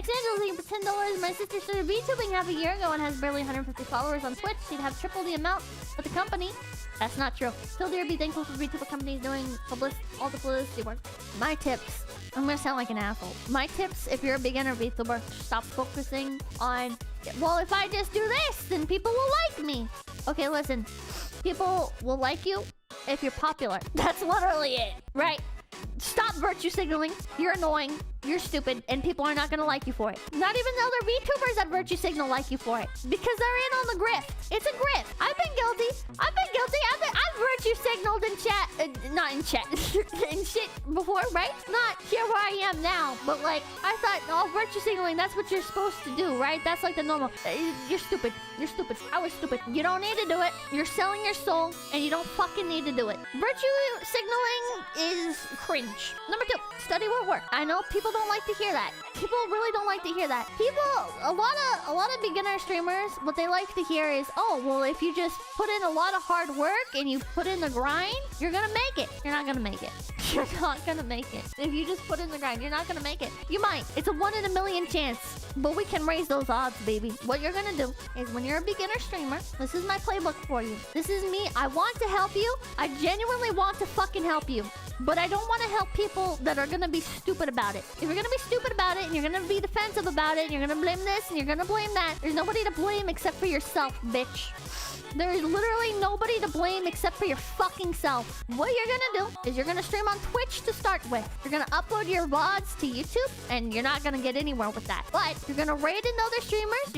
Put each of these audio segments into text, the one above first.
Xangel's for $10. My sister started VTubing half a year ago and has barely 150 followers on Twitch. She'd have triple the amount with the company. That's not true. Still there, be thankful for VTuber companies doing all the publicity work. My tips. I'm gonna sound like an asshole. My tips, if you're a beginner VTuber, stop focusing on, well, if I just do this, then people will like me. Okay, listen. People will like you if you're popular. That's literally it, right? Stop virtue signaling. You're annoying. You're stupid, and people are not gonna like you for it. Not even the other VTubers that virtue signal like you for it, because they're in on the grift. It's a grift. I've been guilty. I've virtue signaled in chat, not in chat, in shit before, right? Not here where I am now, but like I thought, oh, virtue signaling, that's what you're supposed to do, right? That's like the normal. You're stupid. You're stupid. I was stupid. You don't need to do it. You're selling your soul, and you don't fucking need to do it. Virtue signaling is cringe. Number 2, study what works. I know people don't like to hear that. People really don't like to hear that. A lot of beginner streamers, what they like to hear is, oh, well, if you just put in a lot of hard work and you put in the grind, you're gonna make it. You're not gonna make it. You're not gonna make it. If you just put in the grind, you're not gonna make it. You might. It's a 1 in a million chance. But we can raise those odds, baby. What you're gonna do is when you're a beginner streamer, this is my playbook for you. This is me. I want to help you. I genuinely want to fucking help you. But I don't want to help people that are gonna be stupid about it. If you're gonna be stupid about it, and you're gonna be defensive about it, and you're gonna blame this, and you're gonna blame that, there's nobody to blame except for yourself, bitch. There's literally nobody to blame except for your fucking self. What you're gonna do is you're gonna stream on Twitch to start with. You're gonna upload your VODs to YouTube, and you're not gonna get anywhere with that. But you're gonna raid in other streamers.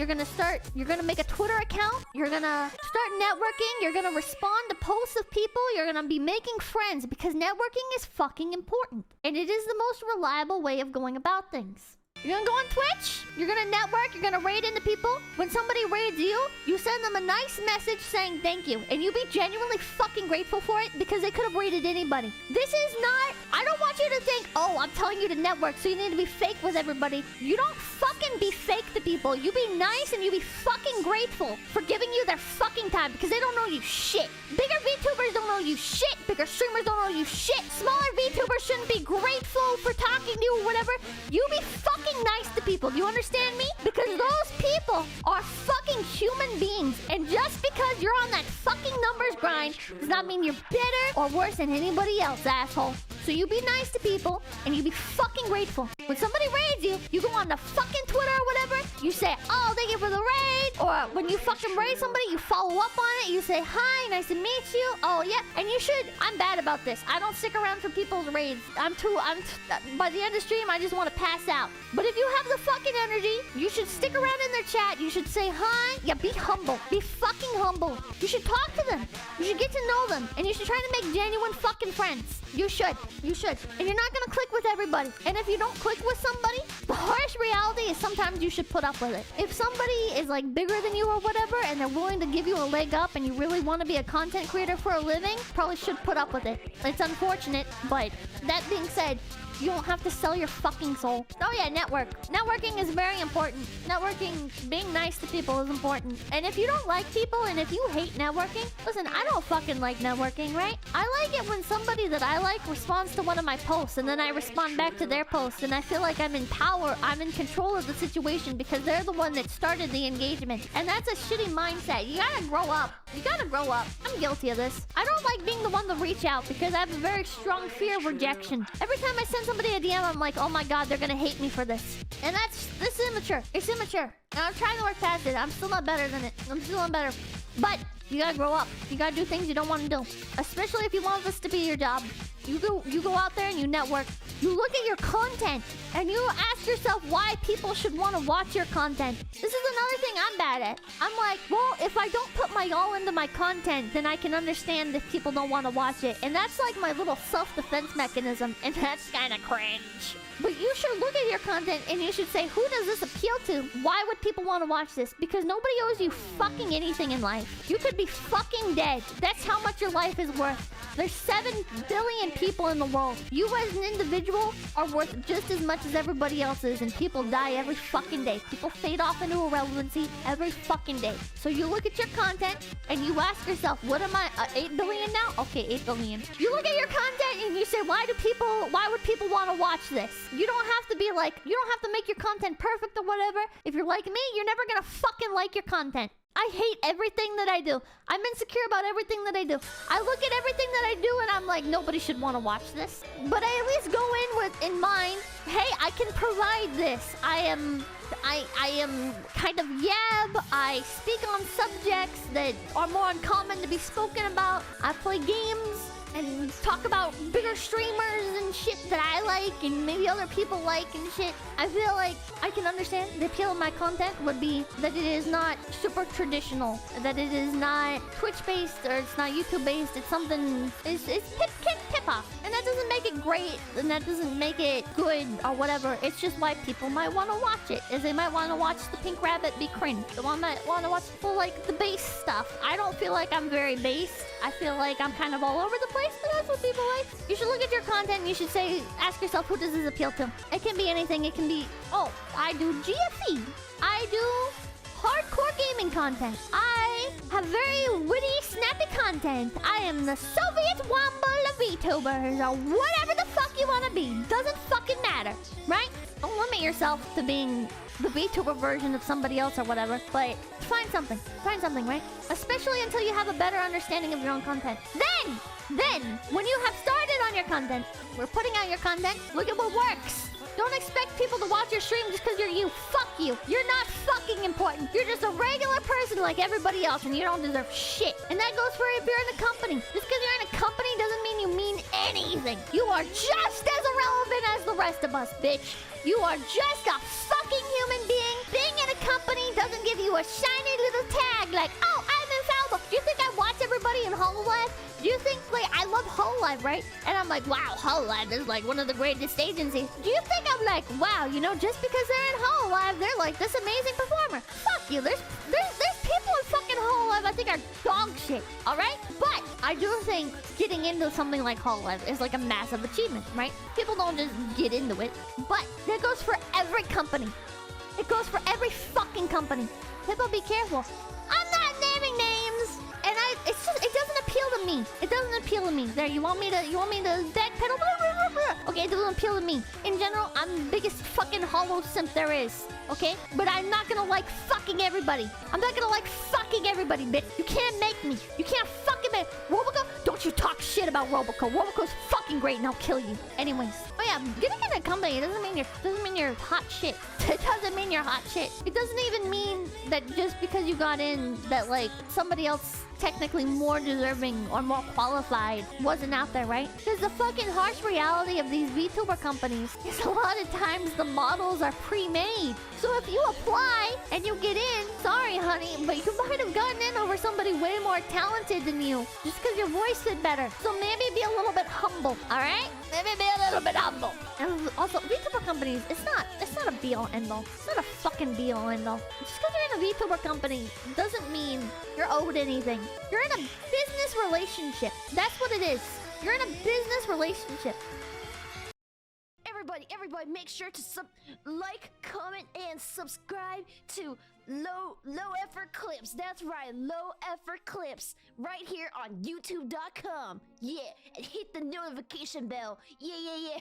You're gonna make a Twitter account. You're gonna start networking. You're gonna respond to posts of people. You're gonna be making friends because networking is fucking important. And it is the most reliable way of going about things. You're gonna go on Twitch, you're gonna network, you're gonna raid into people. When somebody raids you, you send them a nice message saying thank you. And you be genuinely fucking grateful for it because they could have raided anybody. This is not... I don't want you to think, oh, I'm telling you to network, so you need to be fake with everybody. You don't fucking be fake to people. You be nice and you be fucking grateful for giving you their fucking time because they don't know you shit. Bigger VTubers don't know you shit. Bigger streamers don't know you shit. Smaller VTubers shouldn't be grateful for talking to you or whatever. You be fucking nice to people. Do you understand me? Because those people are fucking human beings. And just because you're on that fucking numbers grind does not mean you're better or worse than anybody else, asshole. So you be nice to people and you be fucking grateful. When somebody raids you, you go on the fucking Twitter or whatever, you say, oh, thank you for the raid. Or when you fucking raid somebody, you follow up on it. You say, hi, nice to meet you. Oh, yeah. And you should. I'm bad about this. I don't stick around for people's raids. By the end of the stream, I just want to pass out. But if you have the fucking energy, you should stick around in their chat. You should say hi. Yeah, be humble. Be fucking humble. You should talk to them. You should get to know them. And you should try to make genuine fucking friends. You should. You should. And you're not gonna click with everybody. And if you don't click with somebody, the harsh reality is sometimes you should put up with it. If somebody is like bigger than you or whatever, and they're willing to give you a leg up, and you really want to be a content creator for a living, probably should put up with it. It's unfortunate, but that being said, you don't have to sell your fucking soul. Oh yeah, network. Networking is very important. Networking, being nice to people is important. And if you don't like people and if you hate networking, listen, I don't fucking like networking, right? I like it when somebody that I like responds to one of my posts and then I respond back to their post and I feel like I'm in power, I'm in control of the situation because they're the one that started the engagement. And that's a shitty mindset. You gotta grow up. You gotta grow up. I'm guilty of this. I don't like being the one to reach out because I have a very strong fear of rejection. Every time I send somebody a DM, I'm like, oh my god, they're gonna hate me for this. And this is immature. It's immature. And I'm trying to work past it. I'm still not better than it. I'm still not better. But you gotta grow up. You gotta do things you don't want to do. Especially if you want this to be your job. You go out there and you network. You look at your content and you ask yourself why people should want to watch your content. This is another thing I'm bad at. I'm like, well, if I don't put my all into my content, then I can understand if people don't want to watch it. And that's like my little self-defense mechanism. And that's kind of cringe. But you should look at your content and you should say, who does this appeal to? Why would people want to watch this? Because nobody owes you fucking anything in life. You could be fucking dead. That's how much your life is worth. There's 7 billion people in the world. You as an individual are worth just as much as everybody else is, and people die every fucking day. People fade off into irrelevancy every fucking day. So you look at your content and you ask yourself, what am I, 8 billion now? Okay, 8 billion. You look at your content and you say, why would people want to watch this? You don't have to be like, you don't have to make your content perfect or whatever. If you're like me, you're never gonna fucking like your content. I hate everything that I do. I'm insecure about everything that I do. I look at everything that I do and I'm like, nobody should want to watch this. But I at least go in mind, hey, I can provide this. I am kind of yab. I speak on subjects that are more uncommon to be spoken about. I play games and talk about bigger streamers and shit that I like and maybe other people like and shit. I feel like I can understand the appeal of my content would be that it is not super traditional, that it is not Twitch-based or it's not YouTube-based. It's something, it's Pipkin, Pippa. And that doesn't make it great and that doesn't make it good or whatever. It's just why people might want to watch it, is they might want to watch the pink rabbit be cringe. They might want to watch people like the base stuff. I don't feel like I'm very based. I feel like I'm kind of all over the place, but that's what people like. You should look at your content and you should say, ask yourself, who does this appeal to? It can be anything. It can be, oh, I do GFE. I do hardcore gaming content. I have very witty, snappy content. I am the Soviet Womble of VTubers, or whatever the fuck you want to be. Doesn't fucking matter, right? Don't limit yourself to being the VTuber version of somebody else or whatever, but find something, right? Especially until you have a better understanding of your own content. Then, when you have started on your content, we're putting out your content, look at what works. Don't expect people to watch your stream just because you're you. Fuck you. You're not fucking important. You're just a regular person like everybody else and you don't deserve shit. And that goes for if you're in a company. Just because you're in a company doesn't mean you mean anything. You are just as irrelevant as the rest of us, bitch. You are just a fucking human being. Being in a company doesn't give you a shiny little tag like, oh, I'm infallible. Do you think I watch everybody in HoloLive? Do you think, like, I love HoloLive, right? And I'm like, wow, HoloLive is like one of the greatest agencies. Do you think I'm like, wow, you know, just because they're in HoloLive, they're like this amazing performer? Fuck you. There's people in fucking HoloLive I think are dog shit, all right? But I do think getting into something like HoloLive is like a massive achievement, right? People don't just get into it. But that goes for every company. It goes for every fucking company. People be careful. I'm not naming names. And it's just, it doesn't appeal to me. It doesn't appeal to me. There, you want me to backpedal? Okay, it doesn't appeal to me. In general, I'm the biggest fucking holo simp there is. Okay? But I'm not gonna like fucking everybody. I'm not gonna like fucking everybody, bitch. You can't make me. You can't fucking make Roboco. Don't you talk shit about Roboco. Roboco's fucking great and I'll kill you. Anyways. Oh yeah, getting in a company, it doesn't mean you're hot shit. It doesn't mean you're hot shit. It doesn't even mean that just because you got in that like somebody else technically more deserving or more qualified wasn't out there, right? Because the fucking harsh reality of these VTuber companies is a lot of times the models are pre-made. So if you apply and you get in, sorry honey, but you might have gotten in over somebody way more talented than you just because your voice fit better. So maybe be a little bit humble, alright? Maybe be a little bit humble. And also, VTuber companies, it's not a be-all end-all. It's not a fucking be-all end-all. Just because you're in a VTuber company doesn't mean you're owed anything. You're in a business relationship. That's what it is. You're in a business relationship. Everybody, make sure to like, comment, and subscribe to Low Effort Clips. That's right, Low Effort Clips, right here on YouTube.com. Yeah, and hit the notification bell. Yeah.